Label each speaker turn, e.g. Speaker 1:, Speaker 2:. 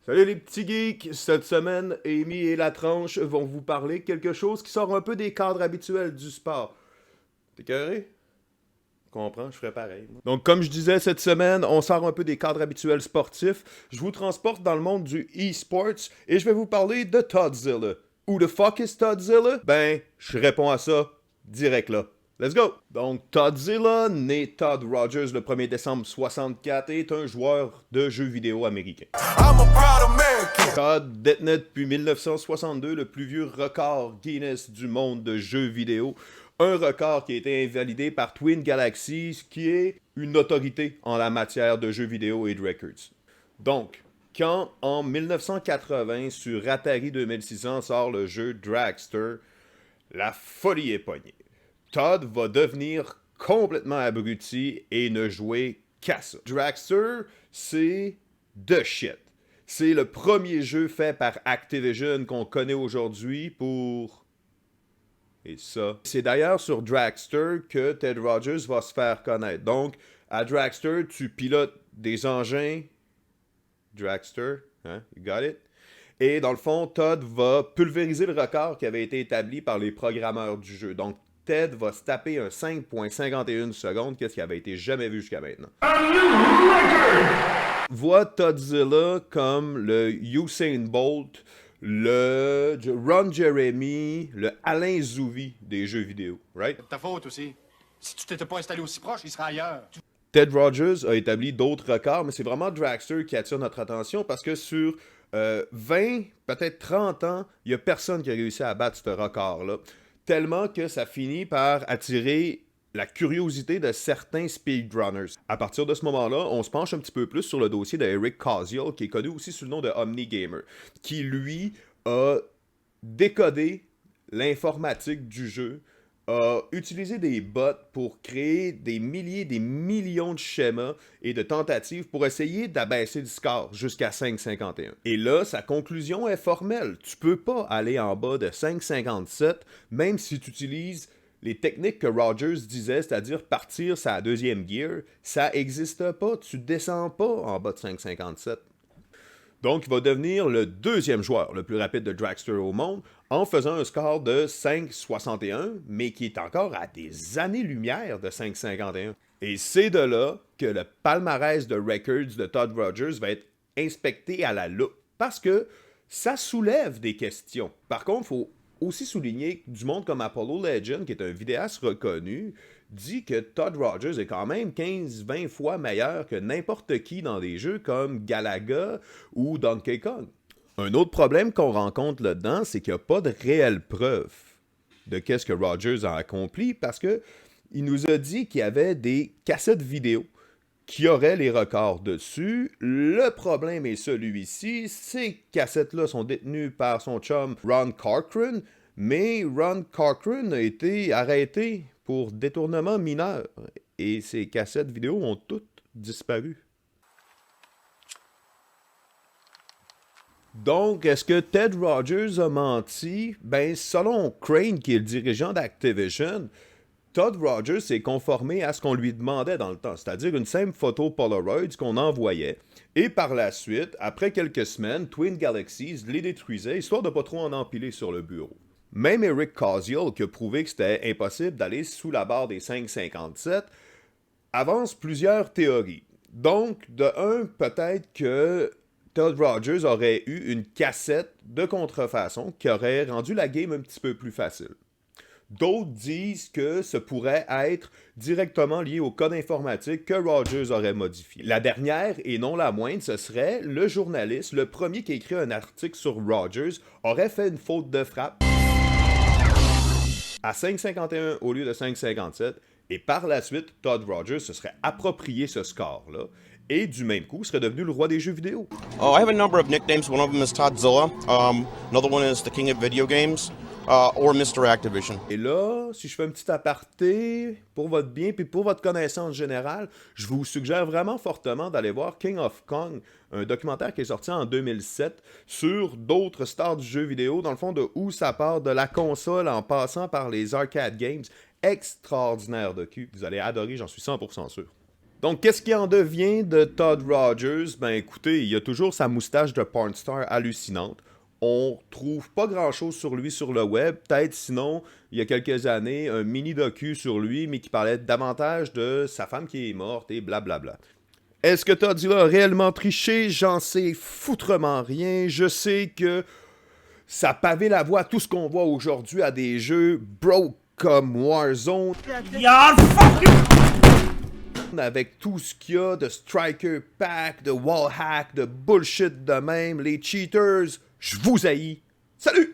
Speaker 1: Salut les petits geeks! Cette semaine, Amy et La Tranche vont vous parler quelque chose qui sort un peu des cadres habituels du sport. T'es carré? Comprends, je ferais pareil. Moi. Donc, comme je disais, cette semaine, on sort un peu des cadres habituels sportifs. Je vous transporte dans le monde du e-sports et je vais vous parler de Toddzilla. Who the fuck is Toddzilla? Ben, je réponds à ça direct là. Let's go! Donc, Toddzilla, né Todd Rogers le 1er décembre 64, est un joueur de jeux vidéo américain. Todd détenait depuis 1962 le plus vieux record Guinness du monde de jeux vidéo. Un record qui a été invalidé par Twin Galaxies, qui est une autorité en la matière de jeux vidéo et de records. Donc, quand en 1980 sur Atari 2600 sort le jeu Dragster, la folie est pognée. Todd va devenir complètement abruti et ne jouer qu'à ça. Dragster, c'est the shit. C'est le premier jeu fait par Activision qu'on connaît aujourd'hui pour... Et ça. C'est d'ailleurs sur Dragster que Ted Rogers va se faire connaître. Donc, à Dragster, tu pilotes des engins. Dragster, hein? You got it? Et dans le fond, Todd va pulvériser le record qui avait été établi par les programmeurs du jeu. Donc, Ted va se taper un 5.51 secondes, qu'est-ce qui avait été jamais vu jusqu'à maintenant. Voit Toddzilla comme le Usain Bolt, le Ron Jeremy, le Alain Zouvi des jeux vidéo, right?
Speaker 2: C'est ta faute aussi. Si tu t'étais pas installé aussi proche, il serait ailleurs.
Speaker 1: Ted Rogers a établi d'autres records, mais c'est vraiment Dragster qui attire notre attention parce que sur 20, peut-être 30 ans, il n'y a personne qui a réussi à battre ce record-là. Tellement que ça finit par attirer la curiosité de certains speedrunners. À partir de ce moment-là, on se penche un petit peu plus sur le dossier de Eric Koziol, qui est connu aussi sous le nom de OmniGamer, qui lui a décodé l'informatique du jeu, a utilisé des bots pour créer des milliers, des millions de schémas et de tentatives pour essayer d'abaisser le score jusqu'à 5,51. Et là, sa conclusion est formelle. Tu peux pas aller en bas de 5,57, même si tu utilises les techniques que Rogers disait, c'est-à-dire partir sa deuxième gear, ça n'existe pas. Tu descends pas en bas de 5,57. Donc, il va devenir le deuxième joueur le plus rapide de Dragster au monde en faisant un score de 5,61, mais qui est encore à des années-lumière de 5,51. Et c'est de là que le palmarès de records de Todd Rogers va être inspecté à la loupe, parce que ça soulève des questions. Par contre, il faut aussi souligner que du monde comme Apollo Legend, qui est un vidéaste reconnu, dit que Todd Rogers est quand même 15-20 fois meilleur que n'importe qui dans des jeux comme Galaga ou Donkey Kong. Un autre problème qu'on rencontre là-dedans, c'est qu'il n'y a pas de réelle preuve de qu'est-ce que Rogers a accompli, parce que il nous a dit qu'il y avait des cassettes vidéo qui auraient les records dessus. Le problème est celui-ci, ces cassettes-là sont détenues par son chum Ron Corcoran, mais Ron Corcoran a été arrêté pour détournement mineur, et ces cassettes vidéo ont toutes disparu. Donc, est-ce que Ted Rogers a menti? Ben, selon Crane, qui est le dirigeant d'Activision, Todd Rogers s'est conformé à ce qu'on lui demandait dans le temps, c'est-à-dire une simple photo Polaroid qu'on envoyait. Et par la suite, après quelques semaines, Twin Galaxies les détruisait, histoire de pas trop en empiler sur le bureau. Même Eric Koziol, qui a prouvé que c'était impossible d'aller sous la barre des 5,57, avance plusieurs théories. Donc, de un, peut-être que Todd Rogers aurait eu une cassette de contrefaçon qui aurait rendu la game un petit peu plus facile. D'autres disent que ce pourrait être directement lié au code informatique que Rogers aurait modifié. La dernière, et non la moindre, ce serait le journaliste, le premier qui a écrit un article sur Rogers, aurait fait une faute de frappe à 5,51 au lieu de 5,57, et par la suite, Todd Rogers se serait approprié ce score-là, et du même coup, serait devenu le roi des jeux vidéo.
Speaker 3: I have a number of nicknames. One of them is Toddzilla. Another one is the King of Video Games, or Mr. Activision.
Speaker 1: Et là, si je fais un petit aparté pour votre bien puis pour votre connaissance générale, je vous suggère vraiment fortement d'aller voir King of Kong, un documentaire qui est sorti en 2007 sur d'autres stars du jeu vidéo, dans le fond de où ça part de la console en passant par les arcade games. Extraordinaire docu, vous allez adorer, j'en suis 100% sûr. Donc, qu'est-ce qui en devient de Todd Rogers? Ben écoutez, il a toujours sa moustache de pornstar hallucinante. On trouve pas grand-chose sur lui sur le web. Peut-être, sinon, il y a quelques années, un mini-docu sur lui, mais qui parlait davantage de sa femme qui est morte et blablabla. Est-ce que Todzilla a réellement triché? J'en sais foutrement rien. Je sais que ça pavé la voie à tout ce qu'on voit aujourd'hui à des jeux broke comme Warzone. Avec tout ce qu'il y a de Striker Pack, de Wallhack, de bullshit de même, les cheaters, je vous haïs. Salut!